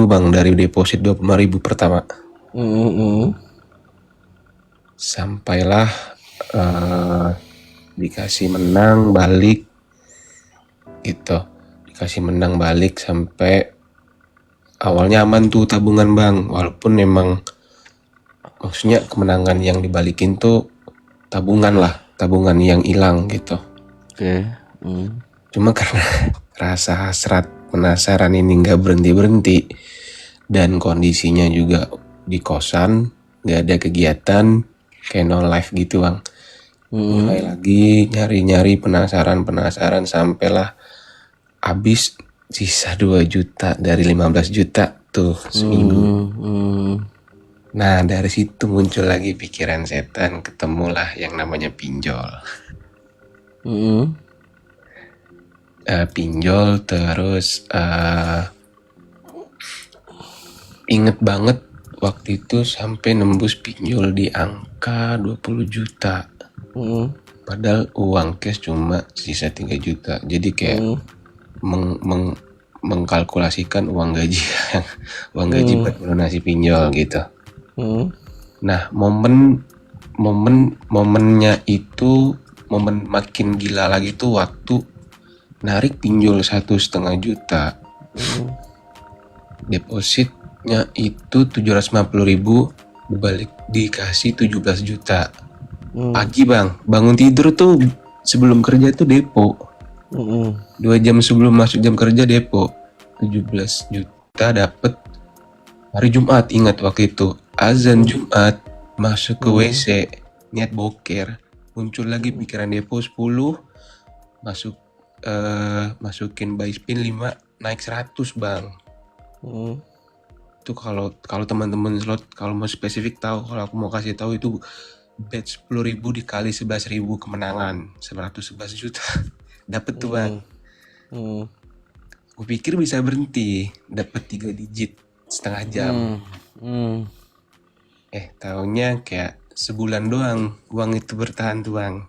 bang dari deposit 25.000 pertama. Sampailah dikasih menang balik gitu. Dikasih menang balik sampai awalnya aman tuh tabungan bang. Walaupun memang maksudnya kemenangan yang dibalikin tuh tabungan yang hilang gitu. Oke. Cuma karena rasa hasrat penasaran ini nggak berhenti dan kondisinya juga di kosan, nggak ada kegiatan, kayak no life gitu bang. Mulai lagi nyari penasaran sampailah habis sisa 2 juta dari 15 juta tuh seminggu. Nah dari situ muncul lagi pikiran setan, ketemulah yang namanya pinjol. Pinjol terus inget banget waktu itu sampai nembus pinjol di angka 20 juta. Padahal uang cash cuma sisa 3 juta. Jadi kayak mengkalkulasikan uang gaji buat melunasi pinjol gitu. Nah momennya itu momen makin gila lagi tuh waktu narik pinjol 1,5 juta. Depositnya itu 750.000, dibalik dikasih 17 juta. Pagi bang, bangun tidur tuh sebelum kerja tuh depo. 2 jam sebelum masuk jam kerja depo 17 juta dapet. Hari Jumat ingat waktu itu azan Jumat, masuk ke WC niat boker, muncul lagi pikiran depo 10, masukin buy spin 5 naik 100 bang. Itu kalau teman-teman slot kalau mau spesifik tahu, kalau aku mau kasih tahu itu bet 10.000 dikali 11.000 kemenangan 111 juta dapet tuh bang. Gue pikir bisa berhenti dapat 3 digit setengah jam. Taunya kayak sebulan doang uang itu bertahan tuh bang.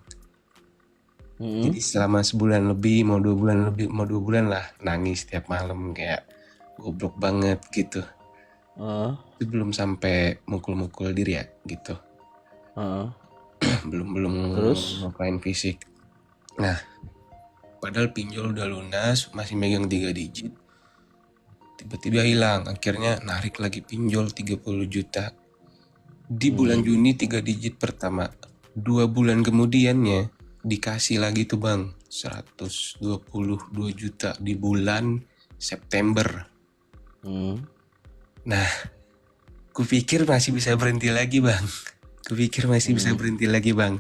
Jadi selama sebulan lebih, mau 2 bulan lah nangis tiap malam kayak goblok banget gitu. Itu belum sampai mukul-mukul diri ya gitu. belum Terus? ngapain fisik. Nah padahal pinjol udah lunas, masih megang 3 digit, tiba-tiba hilang. Akhirnya narik lagi pinjol 30 juta di bulan Juni, 3 digit pertama. 2 bulan kemudiannya dikasih lagi tuh bang 122 juta di bulan September. Nah kupikir masih bisa berhenti lagi bang.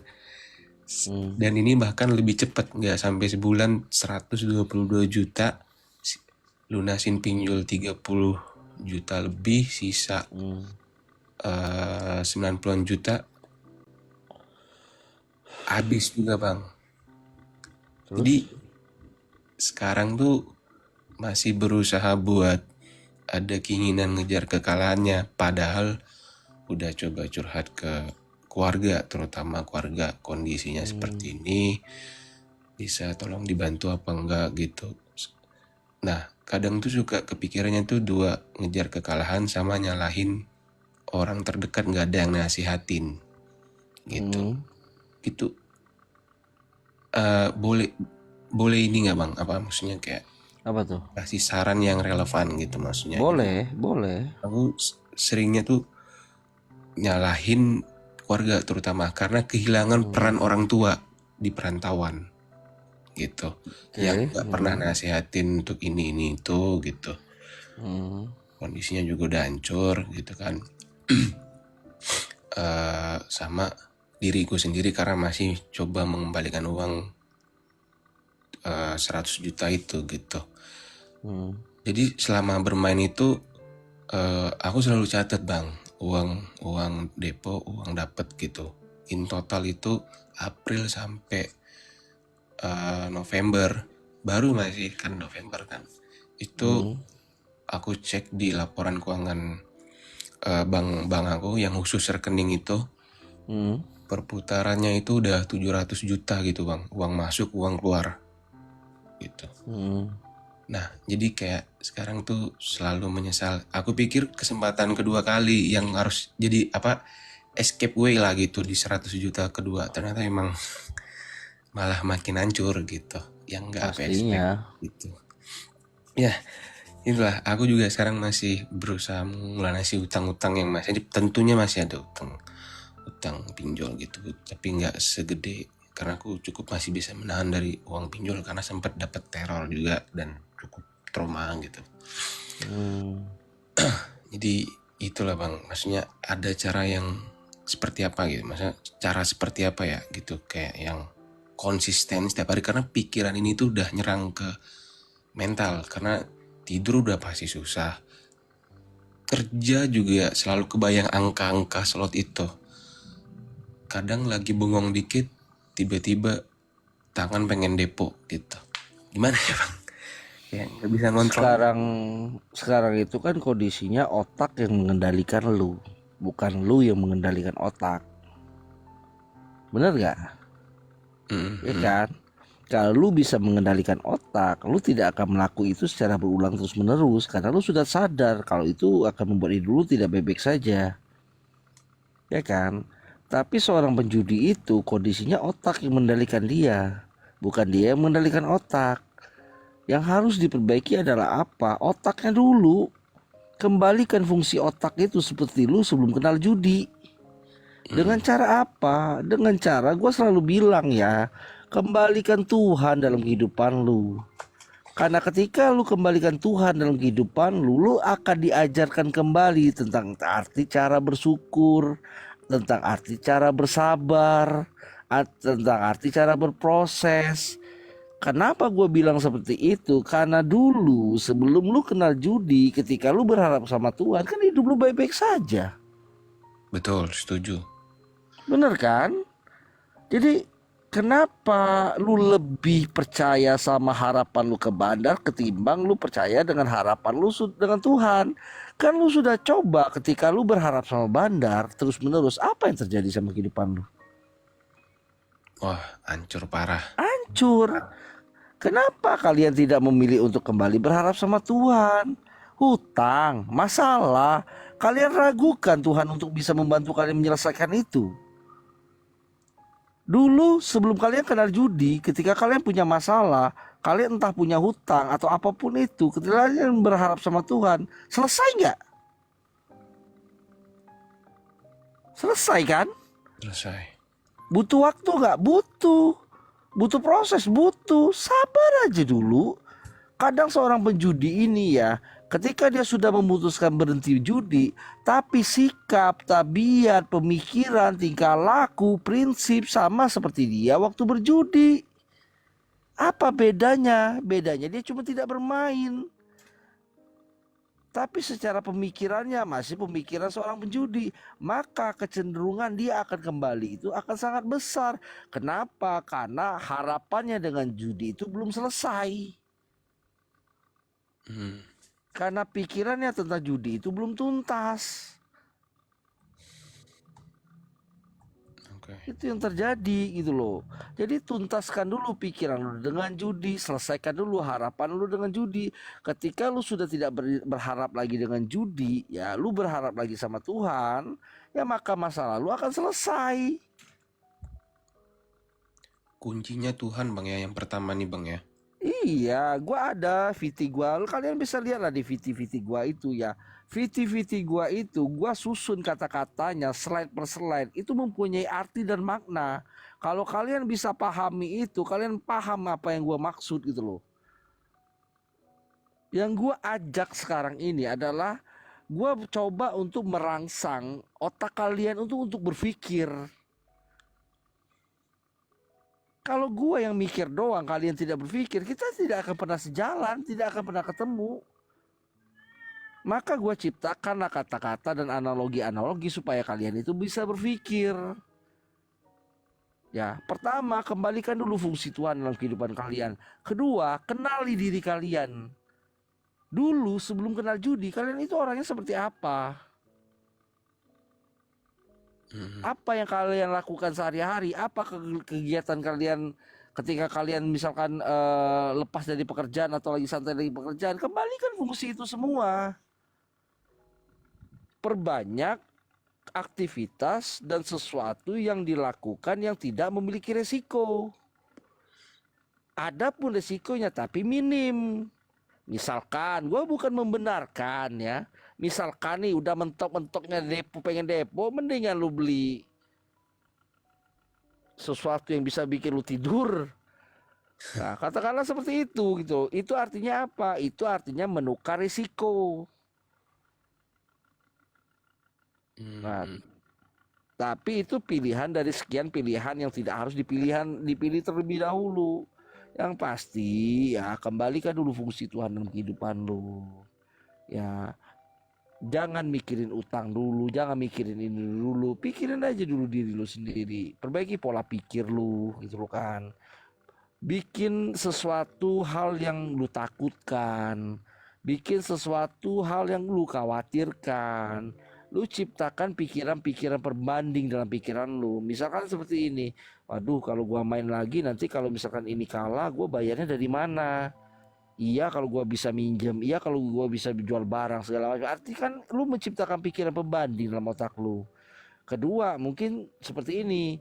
Dan ini bahkan lebih cepat, nggak sampai sebulan 122 juta lunasin pinjol 30 juta lebih, sisa 90-an juta habis juga bang. Jadi sekarang tuh masih berusaha buat ada keinginan ngejar kekalahannya, padahal udah coba curhat ke keluarga, terutama keluarga kondisinya seperti ini, bisa tolong dibantu apa enggak gitu. Nah kadang tuh suka kepikirannya tuh dua, ngejar kekalahan sama nyalahin orang terdekat, nggak ada yang nasihatin gitu. Gitu boleh ini nggak bang, apa maksudnya kayak Apa tuh? kasih saran yang relevan gitu maksudnya. Boleh. Aku seringnya tuh nyalahin keluarga terutama karena kehilangan peran orang tua di perantauan gitu. Yang nggak pernah nasihatin untuk ini itu gitu. Kondisinya juga udah hancur gitu kan. Sama diriku sendiri karena masih coba mengembalikan uang 100 juta itu gitu. Jadi selama bermain itu aku selalu catat bang, uang depo, uang dapet gitu. In total itu April sampai November, baru masih kan November kan. Itu aku cek di laporan keuangan bank aku yang khusus rekening itu, perputarannya itu udah 700 juta gitu bang, uang masuk uang keluar gitu. Nah, jadi kayak sekarang tuh selalu menyesal. Aku pikir kesempatan kedua kali yang harus jadi apa, escape way lah gitu di 100 juta kedua. Ternyata emang malah makin hancur gitu. Yang nggak apa Pastinya. expect gitu. Ya, itulah. Aku juga sekarang masih berusaha melunasi utang-utang yang masih, tentunya masih ada utang pinjol gitu. Tapi nggak segede, karena aku cukup masih bisa menahan dari uang pinjol karena sempat dapat teror juga dan cukup trauma gitu. Hmm. Jadi itulah bang, maksudnya ada cara yang seperti apa gitu, maksudnya cara seperti apa ya gitu, kayak yang konsisten setiap hari, karena pikiran ini tuh udah nyerang ke mental, karena tidur udah pasti susah, kerja juga selalu kebayang angka-angka slot itu, kadang lagi bengong dikit tiba-tiba tangan pengen depo gitu, gimana ya bang, kayak nggak bisa ngontrol. Sekarang sekarang itu kan kondisinya otak yang mengendalikan lu, bukan lu yang mengendalikan otak. Bener gak? Ya kan? Kalau lu bisa mengendalikan otak, lu tidak akan melakukan itu secara berulang terus menerus karena lu sudah sadar kalau itu akan membuat hidup lu tidak baik-baik saja. Ya kan? Tapi seorang penjudi itu kondisinya otak yang mengendalikan dia, bukan dia yang mengendalikan otak. Yang harus diperbaiki adalah apa? Otaknya dulu. Kembalikan fungsi otak itu seperti lu sebelum kenal judi. Dengan cara apa? Dengan cara gue selalu bilang ya, kembalikan Tuhan dalam kehidupan lu. Karena ketika lu kembalikan Tuhan dalam kehidupan lu, lu akan diajarkan kembali tentang arti cara bersyukur, tentang arti cara bersabar, tentang arti cara berproses. Kenapa gue bilang seperti itu? Karena dulu sebelum lu kenal judi, ketika lu berharap sama Tuhan, kan hidup lu baik-baik saja. Betul, setuju. Bener kan? Jadi kenapa lu lebih percaya sama harapan lu ke bandar ketimbang lu percaya dengan harapan lu dengan Tuhan? Kan lu sudah coba ketika lu berharap sama bandar terus menerus, apa yang terjadi sama kehidupan lu? Wah, hancur parah. Hancur. Kenapa kalian tidak memilih untuk kembali berharap sama Tuhan? Hutang, masalah. Kalian ragukan Tuhan untuk bisa membantu kalian menyelesaikan itu. Dulu sebelum kalian kenal judi, ketika kalian punya masalah, kalian entah punya hutang atau apapun itu, ketika kalian berharap sama Tuhan, selesai nggak? Selesai kan? Selesai. Butuh waktu nggak? Butuh. Butuh proses, butuh. Sabar aja dulu. Kadang seorang penjudi ini ya, ketika dia sudah memutuskan berhenti judi, tapi sikap, tabiat, pemikiran, tingkah laku, prinsip sama seperti dia waktu berjudi. Apa bedanya? Bedanya dia cuma tidak bermain. Tapi secara pemikirannya masih pemikiran seorang penjudi. Maka kecenderungan dia akan kembali itu akan sangat besar. Kenapa? Karena harapannya dengan judi itu belum selesai. Karena pikirannya tentang judi itu belum tuntas. Oke. Itu yang terjadi gitu loh. Jadi tuntaskan dulu pikiran lu dengan judi, selesaikan dulu harapan lu dengan judi. Ketika lu sudah tidak berharap lagi dengan judi, ya lu berharap lagi sama Tuhan, ya maka masa lalu akan selesai. Kuncinya Tuhan bang ya, yang pertama nih bang ya. Iya, gua ada VT gua. Kalian bisa lihat lah di VT-VT gua itu ya. VT-VT gua itu gua susun kata-katanya slide per slide itu mempunyai arti dan makna. Kalau kalian bisa pahami itu, kalian paham apa yang gua maksud gitu loh. Yang gua ajak sekarang ini adalah gua coba untuk merangsang otak kalian untuk berpikir. Kalau gua yang mikir doang, kalian tidak berpikir, kita tidak akan pernah sejalan, tidak akan pernah ketemu. Maka gue ciptakanlah kata-kata dan analogi-analogi supaya kalian itu bisa berpikir. Ya, pertama kembalikan dulu fungsi Tuhan dalam kehidupan kalian. Kedua, kenali diri kalian. Dulu sebelum kenal judi, kalian itu orangnya seperti apa? Apa yang kalian lakukan sehari-hari? Apa kegiatan kalian Ketika kalian misalkan lepas dari pekerjaan atau lagi santai dari pekerjaan, kembalikan fungsi itu semua. Perbanyak aktivitas dan sesuatu yang dilakukan yang tidak memiliki resiko. Ada pun resikonya tapi minim. Misalkan, gue bukan membenarkan ya. Misalkan nih udah mentok-mentoknya depo, pengen depo, mendingan lu beli sesuatu yang bisa bikin lu tidur. Nah, katakanlah seperti itu gitu. Itu artinya apa? Itu artinya menukar risiko. Nah, tapi itu pilihan dari sekian pilihan yang tidak harus dipilih terlebih dahulu. Yang pasti ya kembalikan dulu fungsi Tuhan dalam kehidupan lu. Ya, jangan mikirin utang dulu, jangan mikirin ini dulu, pikirin aja dulu diri lu sendiri. Perbaiki pola pikir lu gitu loh kan. Bikin sesuatu hal yang lu takutkan, bikin sesuatu hal yang lu khawatirkan. Lu ciptakan pikiran-pikiran perbanding dalam pikiran lu. Misalkan seperti ini, waduh kalau gua main lagi nanti kalau misalkan ini kalah, gua bayarnya dari mana? Iya kalau gua bisa minjem, iya kalau gua bisa jual barang segala macam. Arti kan lu menciptakan pikiran pembanding dalam otak lu. Kedua, mungkin seperti ini.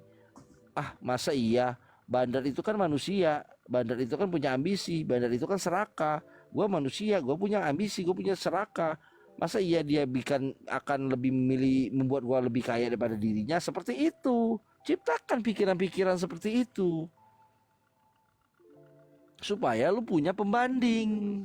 Ah, masa iya? Bandar itu kan manusia, bandar itu kan punya ambisi, bandar itu kan serakah. Gua manusia, gua punya ambisi, gua punya serakah. Masa iya dia akan lebih memilih membuat gua lebih kaya daripada dirinya? Seperti itu. Ciptakan pikiran-pikiran seperti itu supaya lu punya pembanding.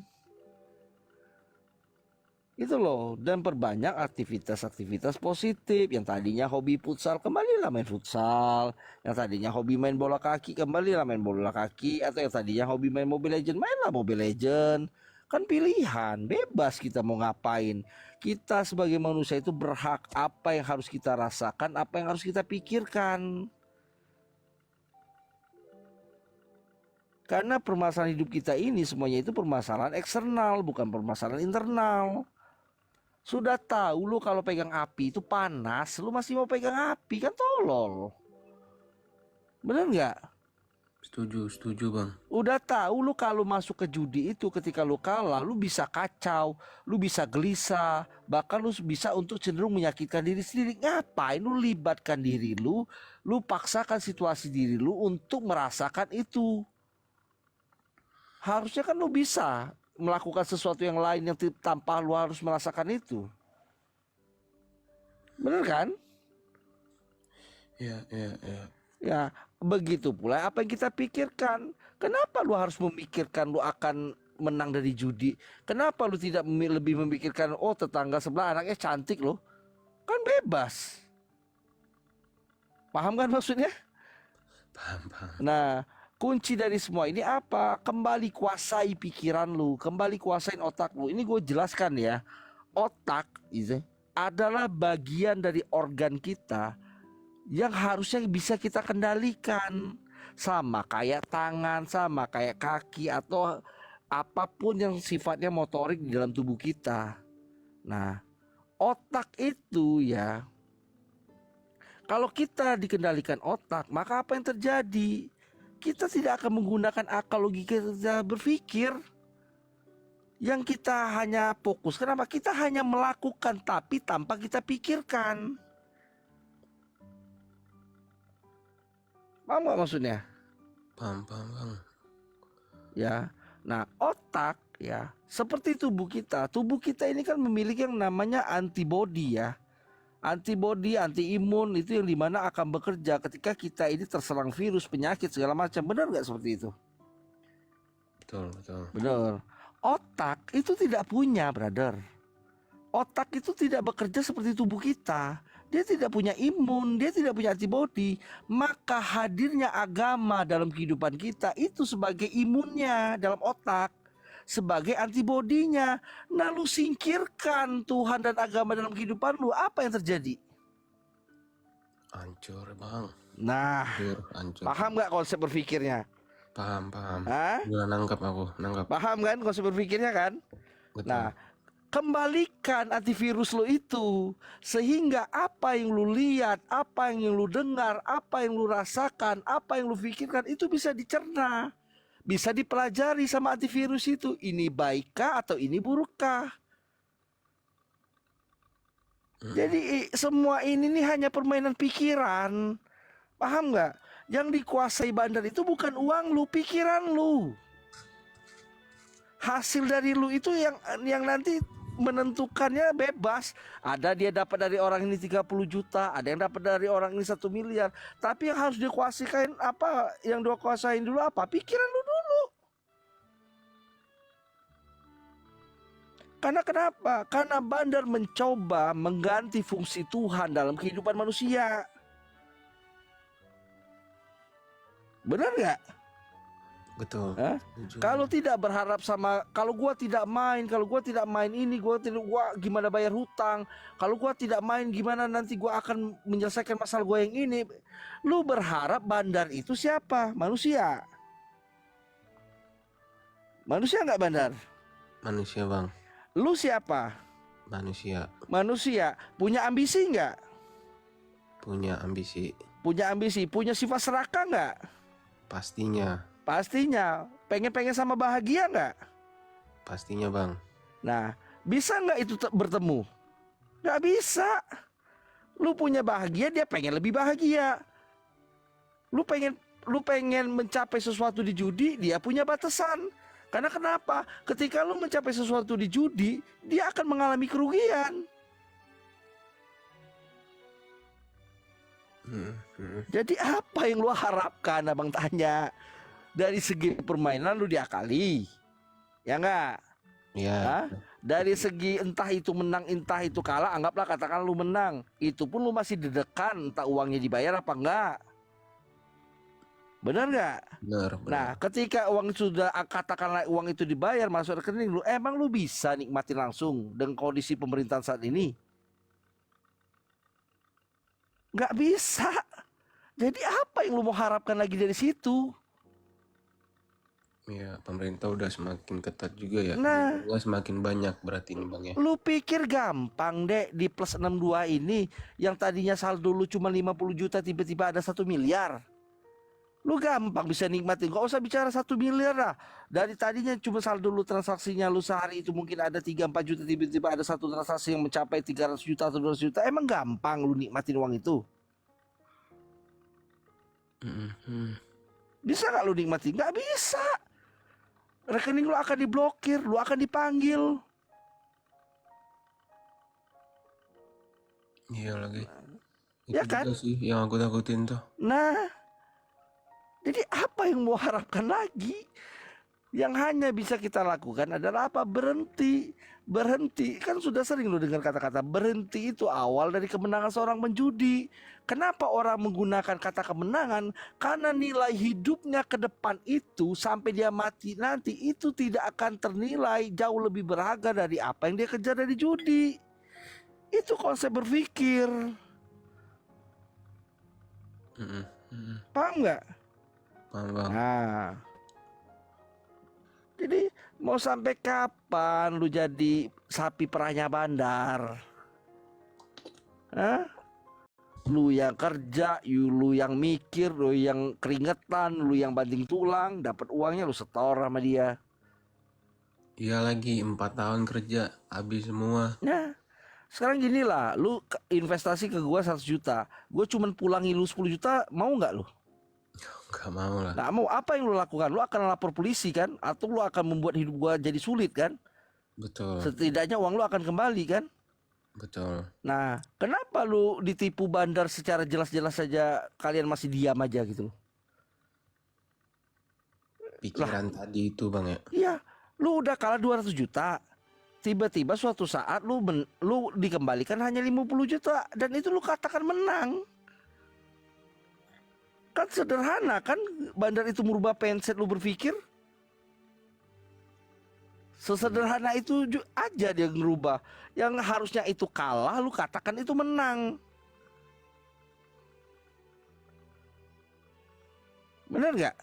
Itu loh, dan perbanyak aktivitas-aktivitas positif. Yang tadinya hobi futsal, kembalilah main futsal. Yang tadinya hobi main bola kaki, kembalilah main bola kaki. Atau yang tadinya hobi main Mobile Legend, mainlah Mobile Legend. Kan pilihan, bebas kita mau ngapain. Kita sebagai manusia itu berhak, apa yang harus kita rasakan, apa yang harus kita pikirkan. Karena permasalahan hidup kita ini semuanya itu permasalahan eksternal, bukan permasalahan internal. Sudah tahu lu kalau pegang api itu panas, lu masih mau pegang api, kan tolol. Bener nggak? Setuju bang. Udah tahu lu kalau masuk ke judi itu ketika lu kalah, lu bisa kacau, lu bisa gelisah, bahkan lu bisa untuk cenderung menyakitkan diri sendiri. Ngapain lu libatkan diri lu paksakan situasi diri lu untuk merasakan itu? Harusnya kan lu bisa melakukan sesuatu yang lain yang tanpa lu harus merasakan itu. Bener kan? Ya. Ya, begitu pula apa yang kita pikirkan. Kenapa lu harus memikirkan lu akan menang dari judi? Kenapa lu tidak lebih memikirkan, oh tetangga sebelah anaknya cantik loh? Kan bebas. Paham kan maksudnya? Paham. Nah, kunci dari semua ini apa? Kembali kuasai pikiran lu, kembali kuasain otak lu. Ini gue jelaskan ya. Otak itu adalah bagian dari organ kita yang harusnya bisa kita kendalikan. Sama kayak tangan, sama kayak kaki atau apapun yang sifatnya motorik di dalam tubuh kita. Nah, otak itu ya, kalau kita dikendalikan otak, maka apa yang terjadi? Kita tidak akan menggunakan akal logika kita berpikir. Yang kita hanya fokus, kenapa? Kita hanya melakukan tapi tanpa kita pikirkan. Paham gak maksudnya? Paham bang. Ya, nah otak ya seperti tubuh kita. Tubuh kita ini kan memiliki yang namanya antibodi ya. Antibodi, anti imun itu yang dimana akan bekerja ketika kita ini terserang virus, penyakit segala macam. Benar nggak seperti itu? Betul. Benar. Otak itu tidak punya, brother. Otak itu tidak bekerja seperti tubuh kita. Dia tidak punya imun, dia tidak punya antibodi. Maka hadirnya agama dalam kehidupan kita itu sebagai imunnya dalam otak, sebagai antibodinya. Nah lu singkirkan Tuhan dan agama dalam kehidupan lu, apa yang terjadi? Hancur bang. Nah, Hancur. paham gak konsep berpikirnya? Paham. Hah? Udah nangkap. Paham kan konsep berpikirnya kan? Betul. Nah, Kembalikan antivirus lo itu, sehingga apa yang lu lihat, apa yang lu dengar, apa yang lu rasakan, apa yang lu pikirkan itu bisa dicerna, bisa dipelajari sama antivirus itu. Ini baikkah atau ini burukkah? Jadi semua ini nih hanya permainan pikiran. Paham nggak? Yang dikuasai bandar itu bukan uang lu, pikiran lu. Hasil dari lu itu yang nanti menentukannya bebas. Ada dia dapat dari orang ini 30 juta, ada yang dapat dari orang ini 1 miliar. Tapi yang harus dikuasain apa? Yang dikuasain dulu apa? Pikiran lu dulu. Karena kenapa? Karena bandar mencoba mengganti fungsi Tuhan dalam kehidupan manusia. Benar nggak? Betul. Kalau tidak berharap sama, kalau gua tidak main ini, gua gimana bayar hutang? Kalau gua tidak main, gimana nanti gua akan menyelesaikan masalah gua yang ini? Lu berharap bandar itu siapa? Manusia. Manusia nggak bandar? Manusia, Bang. Lu siapa? Manusia. Manusia. Punya ambisi nggak? Punya ambisi. Punya ambisi. Punya sifat serakah nggak? Pastinya. Pastinya. Pengen sama bahagia nggak? Pastinya, Bang. Nah, bisa nggak itu bertemu? Nggak bisa. Lu punya bahagia, dia pengen lebih bahagia. Lu pengen mencapai sesuatu di judi, dia punya batasan. Karena kenapa? Ketika lu mencapai sesuatu di judi, dia akan mengalami kerugian. Jadi apa yang lu harapkan, abang tanya? Dari segi permainan lu diakali, ya enggak? Ya. Dari segi entah itu menang entah itu kalah, anggaplah katakan lu menang, itu pun lu masih deg-degan entah uangnya dibayar apa enggak. Benar nggak? Benar. Nah, ketika uang sudah, katakanlah uang itu dibayar masuk rekening lu, emang lu bisa nikmatin langsung dengan kondisi pemerintahan saat ini? Nggak bisa. Jadi apa yang lu mau harapkan lagi dari situ? Ya, pemerintah udah semakin ketat juga ya. Nah, semakin banyak berarti ini, Bang ya. lu pikir gampang deh di plus 62 ini, yang tadinya saldo lu cuma 50 juta tiba-tiba ada 1 miliar. Lu gampang bisa nikmatin, gak usah bicara 1 miliar lah. Dari tadinya cuma saldo lu transaksinya lu sehari itu mungkin ada 3-4 juta, tiba-tiba ada satu transaksi yang mencapai 300 juta atau 200 juta. Emang gampang lu nikmatin uang itu? Bisa gak lu nikmatin? Gak bisa. Rekening lu akan diblokir, lu akan dipanggil. Iya lagi. Ya Itu kan? juga sih yang aku takutin tuh. Nah, jadi apa yang mau harapkan lagi? Yang hanya bisa kita lakukan adalah apa? Berhenti. Berhenti. Kan sudah sering lu dengar kata-kata berhenti itu awal dari kemenangan seorang penjudi. Kenapa orang menggunakan kata kemenangan? Karena nilai hidupnya ke depan itu sampai dia mati nanti itu tidak akan ternilai jauh lebih berharga dari apa yang dia kejar dari judi. Itu konsep berpikir. Paham nggak? Paham, Bang. Nah, jadi mau sampai kapan lu jadi sapi perahnya bandar? Hah? Lu yang kerja, lu yang mikir, lu yang keringetan, lu yang banting tulang, dapat uangnya lu setor sama dia. Iya lagi 4 tahun kerja habis semua. Nah, sekarang gini lah, lu investasi ke gua 100 juta, gua cuman pulangin lu 10 juta, mau nggak lu? Gak mau lah. Nah, mau apa yang lu lakukan? Lu akan lapor polisi kan? Atau lu akan membuat hidup gua jadi sulit kan? Betul. Setidaknya uang lu akan kembali kan? Betul. Nah, kenapa lu ditipu bandar secara jelas-jelas saja kalian masih diam aja gitu? Pikiran tadi itu, Bang ya. Iya, lu udah kalah 200 juta. Tiba-tiba suatu saat lu dikembalikan hanya 50 juta dan itu lu katakan menang. Kan sederhana kan bandar itu merubah mindset lu berpikir. Sesederhana itu aja dia ngerubah. Yang harusnya itu kalah lu katakan itu menang. Bener gak?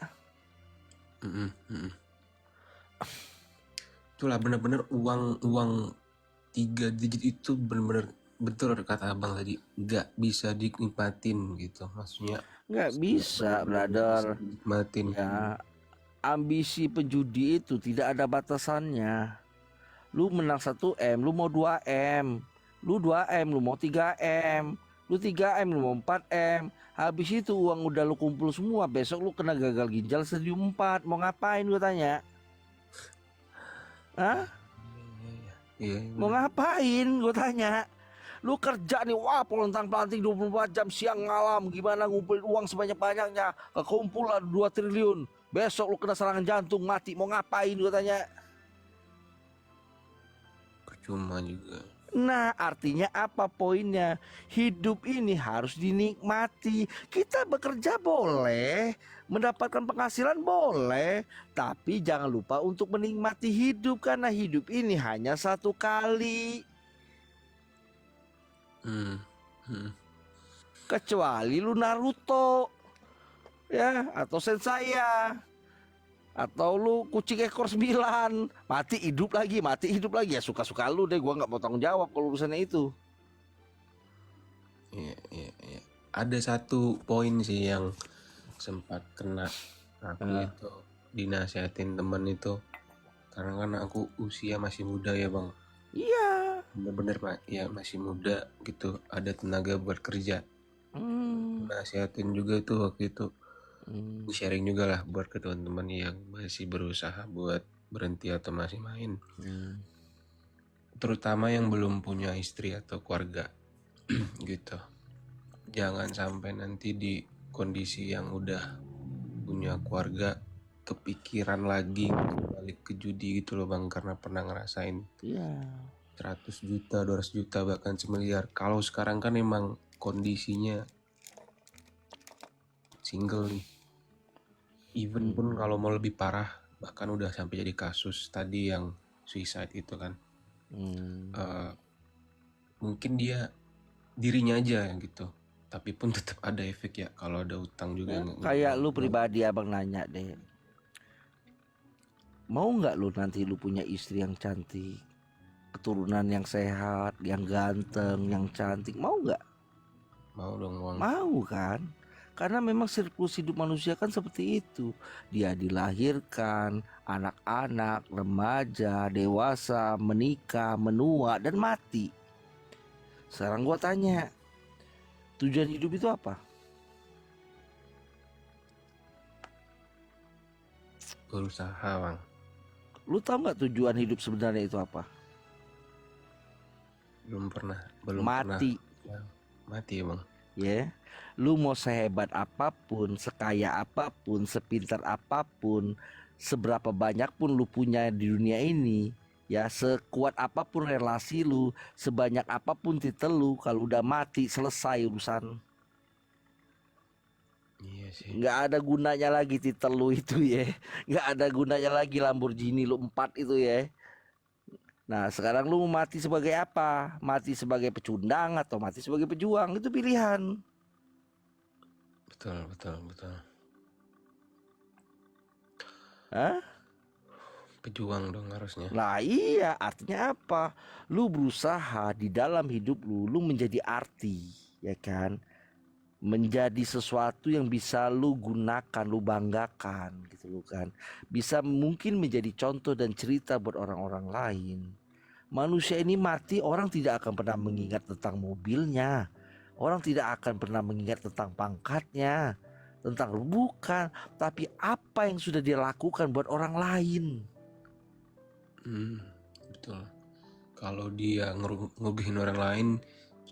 Itulah bener-bener uang 3 digit itu bener-bener betul kata abang tadi, nggak bisa dinikmatin gitu, maksudnya Nggak bisa, bener-bener nggak bisa brother. dinikmatin. Ya, ambisi penjudi itu tidak ada batasannya. Lu menang 1 M, lu mau 2 M. Lu 2 M, lu mau 3 M. Lu 3 M, lu mau 4 M. Habis itu uang udah lu kumpul semua, besok lu kena gagal ginjal stadium 4. Mau ngapain gue tanya? Hah? Iya, Mau bener. ngapain gue tanya? Lu kerja nih, wah pontang panting 24 jam siang malam, gimana ngumpulin uang sebanyak-banyaknya, kekumpul lah 2 triliun. Besok lu kena serangan jantung mati, mau ngapain gue tanya? Percuma juga. Nah, artinya apa poinnya? Hidup ini harus dinikmati. Kita bekerja boleh, mendapatkan penghasilan boleh, tapi jangan lupa untuk menikmati hidup karena hidup ini hanya satu kali. Hmm. Hmm. Kecuali lu Naruto, ya, atau Sensaya, atau lu kucing ekor 9, mati hidup lagi ya suka-suka lu deh, gua nggak mau tanggung jawab kalau urusannya itu. Iya, iya, iya. Ada satu poin sih yang sempat kena aku Eh, itu, dinasihatin temen itu, karena kan aku usia masih muda ya bang, iya. bener-bener pak ya masih muda gitu, ada tenaga buat kerja. Hmm. Nasihatin juga itu waktu itu, Hmm. sharing juga lah buat ke teman-teman yang masih berusaha buat berhenti atau masih main, Hmm. terutama yang belum punya istri atau keluarga gitu. Jangan sampai nanti di kondisi yang udah punya keluarga kepikiran lagi balik ke judi gitu loh bang, karena pernah ngerasain Iya. 100 juta 200 juta bahkan semiliar. Kalau sekarang kan emang kondisinya single nih, even pun kalau mau lebih parah bahkan udah sampai jadi kasus tadi yang suicide itu kan, Hmm. Eh, mungkin dia dirinya aja gitu, tapi pun tetap ada efek ya kalau ada utang juga Ya, yang kayak lu pribadi abang nanya deh, mau nggak lu nanti lu punya istri yang cantik, keturunan yang sehat, yang ganteng, yang cantik, mau nggak? mau dong bang. Mau kan? Karena memang siklus hidup manusia kan seperti itu. Dia dilahirkan, anak-anak, remaja, dewasa, menikah, menua, dan mati. Sekarang gua tanya, tujuan hidup itu apa? Berusaha bang. Lu tahu nggak tujuan hidup sebenarnya itu apa? Belum pernah Mati. ya, mati ya bang. Ya, lu mau sehebat apapun, sekaya apapun, sepintar apapun, seberapa banyak pun lu punya di dunia ini, ya sekuat apapun relasi lu, sebanyak apapun titel lu, kalau udah mati selesai urusan. Iya sih. Nggak ada gunanya lagi titel lu itu ya, nggak ada gunanya lagi Lamborghini lu 4 itu ya. Nah sekarang lu mau mati sebagai apa? Mati sebagai pecundang atau mati sebagai pejuang, itu pilihan. Betul, betul, betul. Hah? Pejuang dong harusnya. Nah iya, artinya apa? Lu berusaha di dalam hidup lu menjadi arti, ya kan? Menjadi sesuatu yang bisa lu gunakan, lu banggakan gitu lu kan. Bisa mungkin menjadi contoh dan cerita buat orang-orang lain. Manusia ini mati, orang tidak akan pernah mengingat tentang mobilnya. Orang tidak akan pernah mengingat tentang pangkatnya, tentang bukan, tapi apa yang sudah dia lakukan buat orang lain. Betul. Kalau dia ngerugiin orang lain,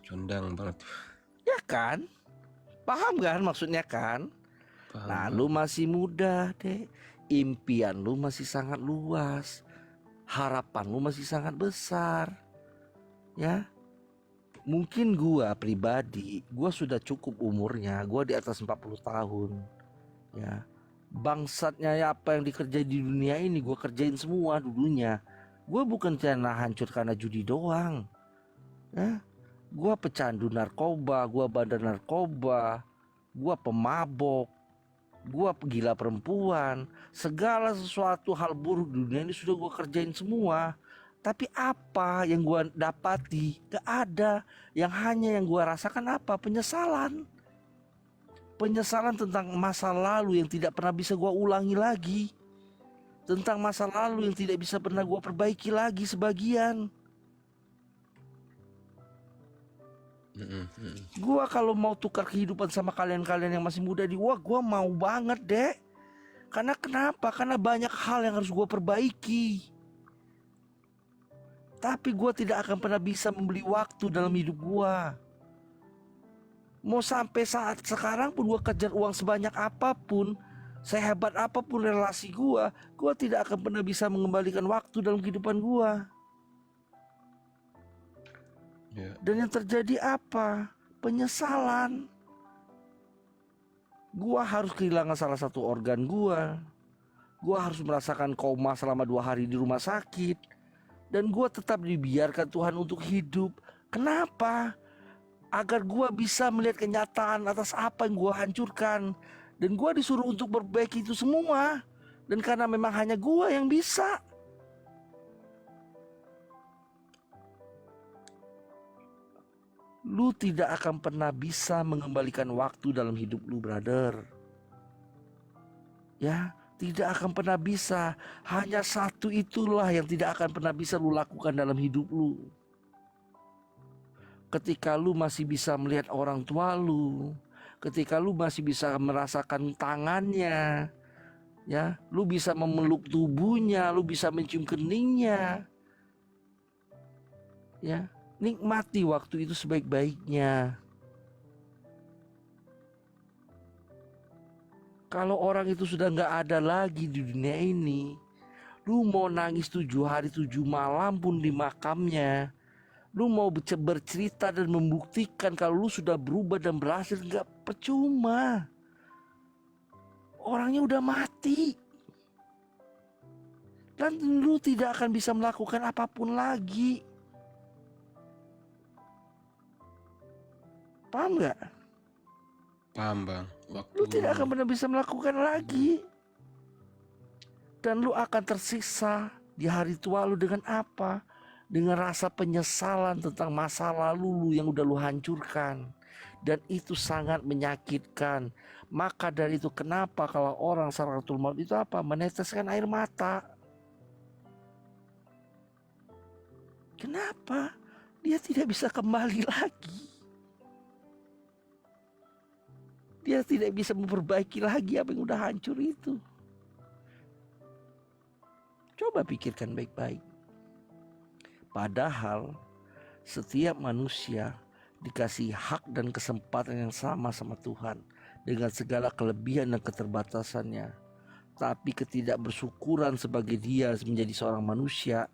cundang banget. Ya kan? Paham kan maksudnya kan? Paham, Nah, lu paham. masih muda, Dek. Impian lu masih sangat luas. Harapan lu masih sangat besar. Ya. Mungkin gua pribadi, gua sudah cukup umurnya, gua di atas 40 tahun. Ya. Bangsatnya ya apa yang dikerjain di dunia ini gua kerjain semua dulunya. Gua bukan karena hancur karena judi doang. Ya. Gua pecandu narkoba, gua bandar narkoba, gua pemabok, gua gila perempuan, segala sesuatu hal buruk di dunia ini sudah gua kerjain semua. Tapi apa yang gue dapati? Gak ada. Yang hanya yang gue rasakan apa? Penyesalan. Penyesalan tentang masa lalu yang tidak pernah bisa gue ulangi lagi. Tentang masa lalu yang tidak bisa pernah gue perbaiki lagi sebagian. Gue kalau mau tukar kehidupan sama kalian-kalian yang masih muda wah gue mau banget deh. Karena kenapa? Karena banyak hal yang harus gue perbaiki. Tapi gue tidak akan pernah bisa membeli waktu dalam hidup gue. Mau sampai saat sekarang pun gue kejar uang sebanyak apapun, sehebat apapun relasi gue tidak akan pernah bisa mengembalikan waktu dalam kehidupan gue. Dan yang terjadi apa? Penyesalan. Gue harus kehilangan salah satu organ gue. Gue harus merasakan koma selama 2 hari di rumah sakit. Dan gue tetap dibiarkan Tuhan untuk hidup. Kenapa? Agar gue bisa melihat kenyataan atas apa yang gue hancurkan. Dan gue disuruh untuk perbaiki itu semua. Dan karena memang hanya gue yang bisa. Lu tidak akan pernah bisa mengembalikan waktu dalam hidup lu, brother. Ya, tidak akan pernah bisa. Hanya satu itulah yang tidak akan pernah bisa lu lakukan dalam hidup lu. Ketika lu masih bisa melihat orang tua lu, ketika lu masih bisa merasakan tangannya, ya, lu bisa memeluk tubuhnya, lu bisa mencium keningnya, ya, nikmati waktu itu sebaik-baiknya. Kalau orang itu sudah gak ada lagi di dunia ini, lu mau nangis 7 hari 7 malam pun di makamnya, lu mau bercerita dan membuktikan kalau lu sudah berubah dan berhasil, gak percuma. Orangnya udah mati. Dan lu tidak akan bisa melakukan apapun lagi. Paham gak? Paham bang. Lu tidak akan pernah bisa melakukan lagi. Dan lu akan tersiksa di hari tua lu dengan apa? Dengan rasa penyesalan tentang masa lalu lu yang udah lu hancurkan. Dan itu sangat menyakitkan. Maka dari itu kenapa kalau orang sakaratul maut itu apa? Meneteskan air mata. Kenapa? Dia tidak bisa kembali lagi. Dia tidak bisa memperbaiki lagi apa yang udah hancur itu. Coba pikirkan baik-baik. Padahal setiap manusia dikasih hak dan kesempatan yang sama Tuhan, dengan segala kelebihan dan keterbatasannya. Tapi ketidakbersyukuran sebagai dia menjadi seorang manusia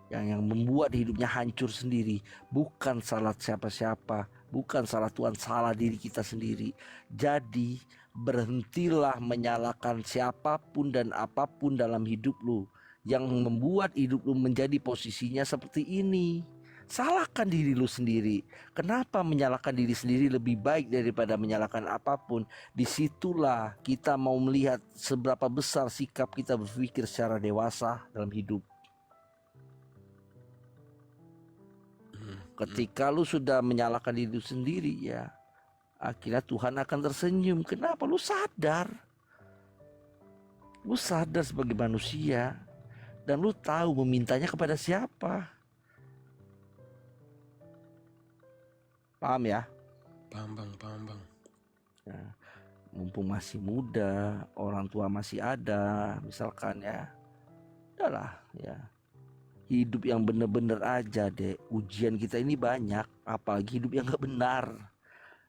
yang membuat hidupnya hancur sendiri. Bukan salah siapa-siapa, bukan salah Tuhan, salah diri kita sendiri. Jadi berhentilah menyalahkan siapapun dan apapun dalam hidup lu yang membuat hidup lu menjadi posisinya seperti ini. Salahkan diri lu sendiri. Kenapa menyalahkan diri sendiri lebih baik daripada menyalahkan apapun? Disitulah kita mau melihat seberapa besar sikap kita berpikir secara dewasa dalam hidup. Ketika lu sudah menyalahkan diri lu sendiri, ya akhirnya Tuhan akan tersenyum. Kenapa? Lu sadar. Lu sadar sebagai manusia. Dan lu tahu memintanya kepada siapa. Paham ya? Paham bang. Ya, mumpung masih muda, orang tua masih ada, misalkan ya, udahlah ya, hidup yang bener-bener aja deh. Ujian kita ini banyak, apalagi hidup yang gak benar.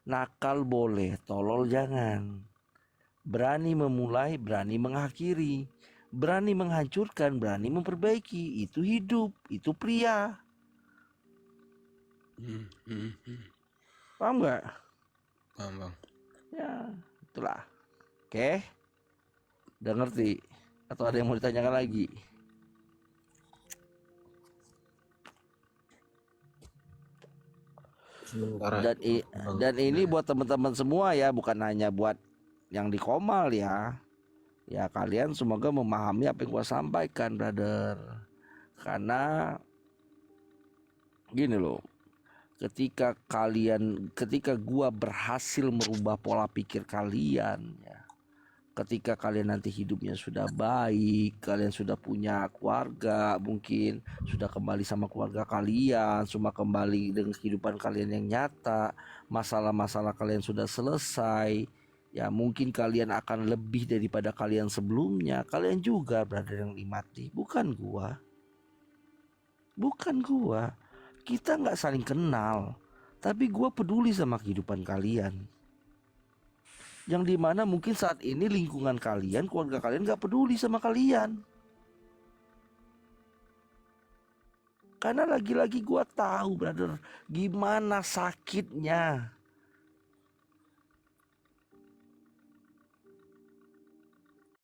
Nakal boleh, tolol jangan. Berani memulai, berani mengakhiri. Berani menghancurkan, berani memperbaiki. Itu hidup, itu pria. Paham gak? Paham bang. Ya itulah. Oke, udah ngerti? Atau ada yang mau ditanyakan lagi? Dan ini buat teman-teman semua ya, bukan hanya buat yang di Komal ya. Ya kalian semoga memahami apa yang gua sampaikan, brother. Karena Gini loh, ketika gua berhasil merubah pola pikir kalian ya, ketika kalian nanti hidupnya sudah baik, kalian sudah punya keluarga, mungkin sudah kembali sama keluarga kalian, cuma kembali dengan kehidupan kalian yang nyata, masalah-masalah kalian sudah selesai, ya mungkin kalian akan lebih daripada kalian sebelumnya. Kalian juga berada yang nikmati, bukan gua. Bukan gua. Kita nggak saling kenal, tapi gua peduli sama kehidupan kalian. Yang dimana mungkin saat ini lingkungan kalian, keluarga kalian gak peduli sama kalian. Karena lagi-lagi gue tahu brother, gimana sakitnya